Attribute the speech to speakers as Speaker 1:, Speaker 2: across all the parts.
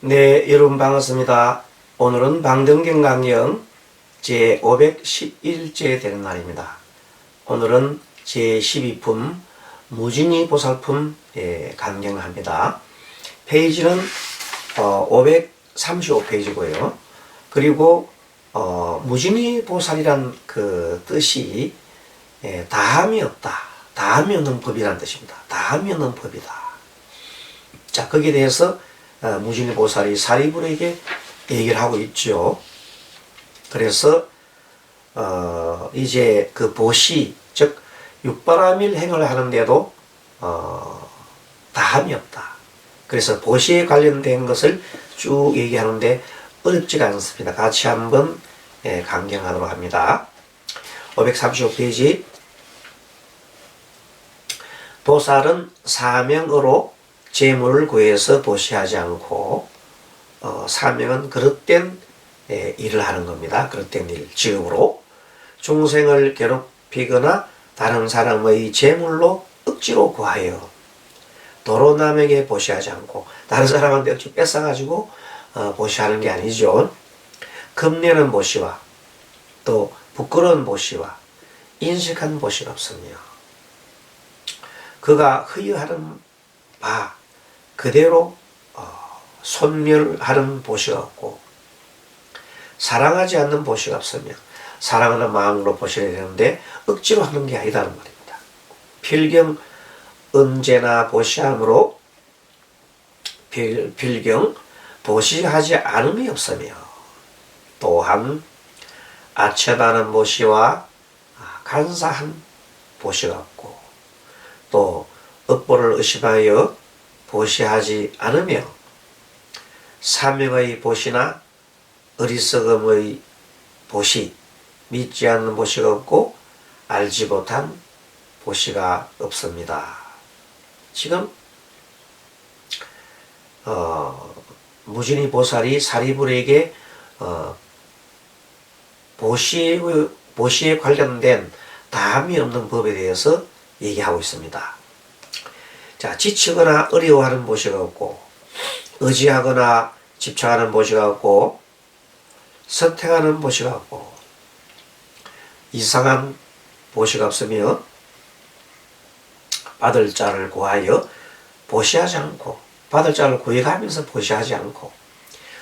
Speaker 1: 네, 여러분 반갑습니다. 오늘은 방등경강경 제511째 되는 날입니다. 오늘은 제12품 무진이 보살품 강경합니다. 페이지는 535페이지고요. 그리고 무진이 보살이란 그 뜻이 다함이 없다, 다함이 없는 법이라는 뜻입니다. 다함이 없는 법이다. 자, 거기에 대해서 무진이 보살이 사리불에게 얘기를 하고 있죠. 그래서 이제 그 보시, 즉 육바라밀 행을 하는데도 다함이 없다. 그래서 보시에 관련된 것을 쭉 얘기하는데 어렵지가 않습니다. 같이 한번 강경하도록 합니다. 535페이지. 보살은 사명으로 재물을 구해서 보시하지 않고 사명은 그릇된 일을 하는 겁니다. 그릇된 일, 직업으로 중생을 괴롭히거나 다른 사람의 재물로 억지로 구하여 도로 남에게 보시하지 않고 다른 사람한테 억지 뺏어가지고 보시하는 게 아니죠. 겁내는 보시와 또 부끄러운 보시와 인식한 보시가 없으며 그가 허유하는 바 그대로 손멸하는 보시가 없고 사랑하지 않는 보시가 없으며 사랑하는 마음으로 보시려 되는데 억지로 하는 게 아니다는 말입니다. 필경 언제나 보시함으로 필경 보시하지 않음이 없으며 또한 아첨하는 보시와 간사한 보시가 없고 또 업보를 의심하여 보시하지 않으며 사명의 보시나 어리석음의 보시, 믿지 않는 보시가 없고 알지 못한 보시가 없습니다. 지금 무진이 보살이 사리불에게 보시에 관련된 다함이 없는 법에 대해서 얘기하고 있습니다. 자, 지치거나 어려워하는 보시가 없고 의지하거나 집착하는 보시가 없고 선택하는 보시가 없고 이상한 보시가 없으며 받을 자를 구하여 보시하지 않고 받을 자를 구해가면서 보시하지 않고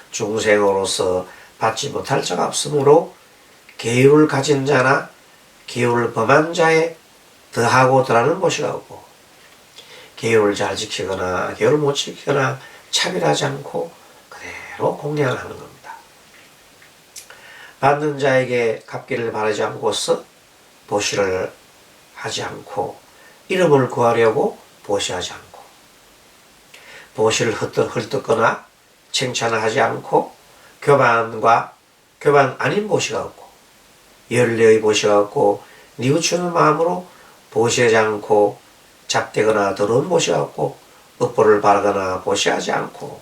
Speaker 1: 중생으로서 받지 못할 자가 없으므로 계율을 가진 자나 계율을 범한 자에 더하고 더하는 보시가 없고 계율을 잘 지키거나 계율을 못 지키거나 차별하지 않고 그대로 공양을 하는 겁니다. 받는 자에게 갚기를 바라지 않고서 보시를 하지 않고 이름을 구하려고 보시하지 않고 보시를 헐뜯거나 칭찬을 하지 않고 교반 아닌 보시가 없고 열려의 보시가 없고 뉘우치는 마음으로 보시하지 않고 잡되거나 더러운 보시가 없고 업보를 바라거나 보시하지 않고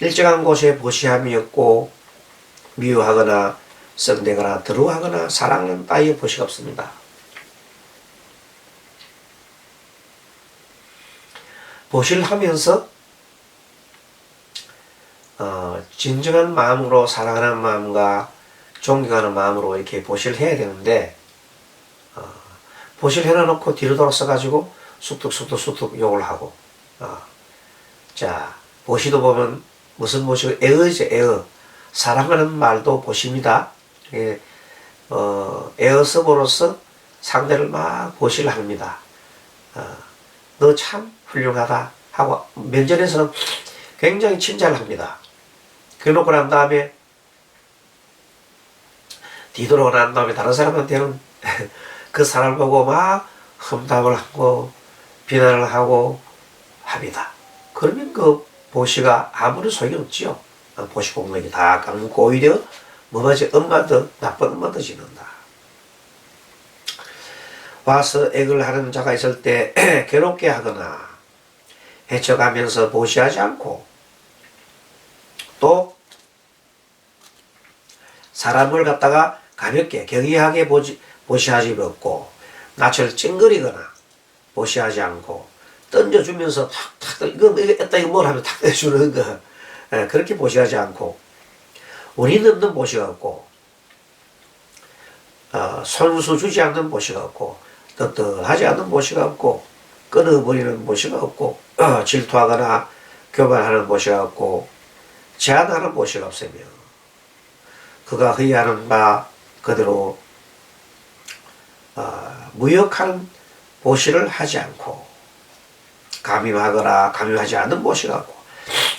Speaker 1: 일정한 곳에 보시함이 없고 미워하거나 썩내거나 더러워하거나 사랑하는 따위의 보시가 없습니다. 보시를 하면서 진정한 마음으로 사랑하는 마음과 존경하는 마음으로 이렇게 보시를 해야 되는데 보시를 해놔놓고 뒤로 돌아서 가지고 쑥둑 욕을 하고 자, 보시도 보면 무슨 보시고 애어죠. 애어. 사랑하는 말도 보시입니다. 애어서으로서 상대를 막 보시를 합니다. 너 참 훌륭하다 하고 면전에서는 굉장히 칭찬을 합니다. 그러고 난 다음에 뒤돌아오고 난 다음에 다른 사람한테는 그 사람을 보고 막 험담을 하고 비난을 하고 합니다. 그러면 그 보시가 아무런 소용이 없지요. 보시 공력이 다 깎고 오히려 뭐마지 나쁜 엄마 더 짓는다. 와서 액을 하는 자가 있을 때 괴롭게 하거나 해쳐가면서 보시하지 않고 또 사람을 갖다가 가볍게 경이하게 보시하지 없고 낯을 찡그리거나 보시하지 않고 던져주면서 탁탁 이거 뭘 하면 탁 해주는 거 그렇게 보시하지 않고 운이 넘는 보시가 없고 손수 주지 않는 보시가 없고 떳떳하지 않는 보시가 없고 끊어버리는 보시가 없고 질투하거나 교만하는 보시가 없고 제한하는 보시가 없으며 그가 회의하는 바 그대로 무역하는 보시를 하지 않고 감임하거나 감임하지 않는 보시가 없고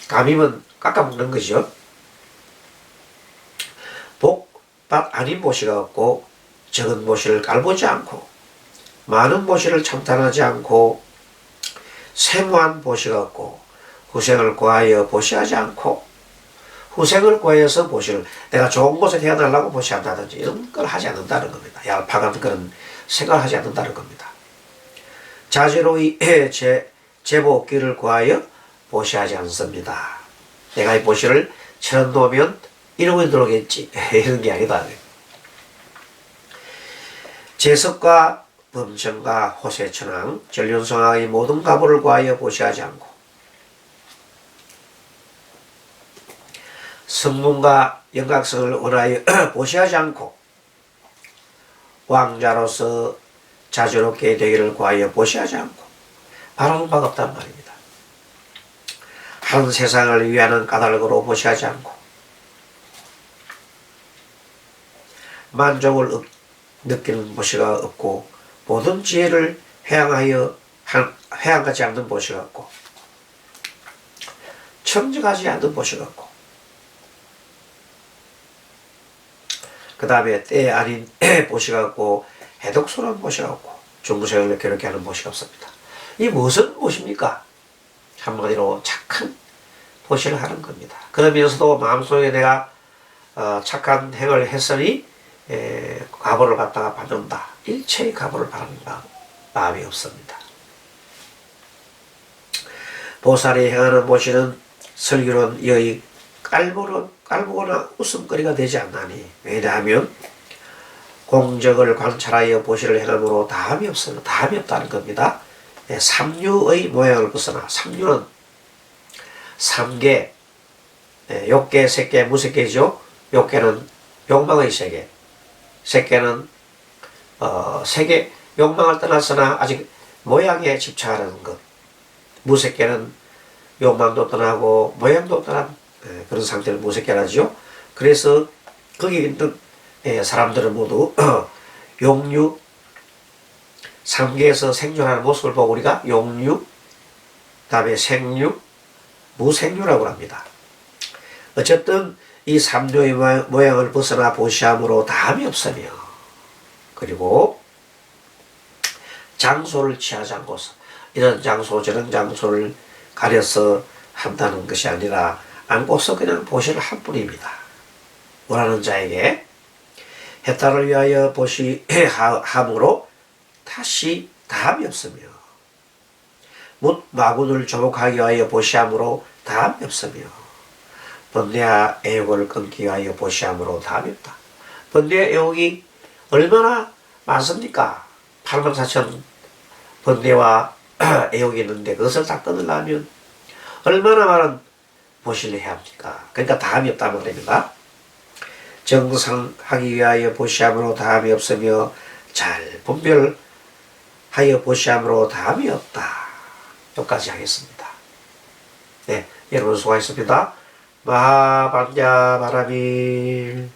Speaker 1: 감임은 깎아먹는 거죠. 복밭 아닌 보시가 없고 적은 보시를 깔보지 않고 많은 보시를 참탄하지 않고 세무한 보시가 없고 후생을 구하여 보시하지 않고 후생을 구하여서 보시를 내가 좋은 곳에 태어나려고 보시한다든지 이런 걸 하지 않는다는 겁니다. 얄팍한 그런 생각을 하지 않는다는 겁니다. 자제로이 제복기를 구하여 보시하지 않습니다. 내가 이 보시를 천원 놓으면 1억이 들어오겠지 이런 게 아니다. 재석과 범천과 호세천왕 전륜성왕의 모든 가보를 구하여 보시하지 않고 성문과 영각성을 원하여 보시하지 않고 왕자로서 자주롭게 되기를 구하여 보시하지 않고 바라는 바가 없단 말입니다. 한 세상을 위하는 까닭으로 보시하지 않고 만족을 느끼는 보시가 없고 모든 지혜를 회양하지 않는 보시가 없고 청정하지 않는 보시가 없고 그 다음에 때 아닌 보시가 없고 해독소란 보시가 없고 중생을 괴롭게 하는 보시가 없습니다. 이 무슨 보시입니까? 한마디로 착한 보시를 하는 겁니다. 그러면서도 마음속에 내가 착한 행을 했으니 가보를 갖다가 받는다. 일체의 가보를 바라는 마음이 없습니다. 보살이 행하는 보시는 설교는 여의 깔보거나 웃음거리가 되지 않나니 왜냐하면 공적을 관찰하여 보시를 행함으로 다함이 없습니다. 다함이 없다는 겁니다. 삼류의 모양을 벗어나 삼류는 삼계 욕계, 색계, 무색계죠. 욕계는 욕망의 세계, 색계는 세계 욕망을 떠났으나 아직 모양에 집착하는 것, 무색계는 욕망도 떠나고 모양도 떠난 그런 상태를 무색계라죠. 그래서 거기 있는 사람들은 모두 용류, 삼계에서 생존하는 모습을 보고 우리가 용류, 다음에 생류, 무생류라고 합니다. 어쨌든 이 삼류의 모양을 벗어나 보시함으로 다함이 없으며 그리고 장소를 취하지 않고서 이런 장소 저런 장소를 가려서 한다는 것이 아니라 안고서 그냥 보시를 한 뿐입니다. 원하는 자에게 해탈을 위하여 보시함으로 다시 다함이 없으며 묻 마군을 조목하기 위하여 보시함으로 다함이 없으며 번뇌와 애욕을 끊기 위하여 보시함으로 다함이 없다. 번뇌와 애욕이 얼마나 많습니까? 84,000 번뇌와 애욕이 있는데 그것을 다 끊으려면 얼마나 많은 보시를 해야 합니까? 그러니까 다함이 없다는 말입니다. 정상하기 위하여 보시함으로 다함이 없으며 잘 분별하여 보시함으로 다함이 없다. 여기까지 하겠습니다. 네, 여러분 수고하셨습니다. 마반야 바라밀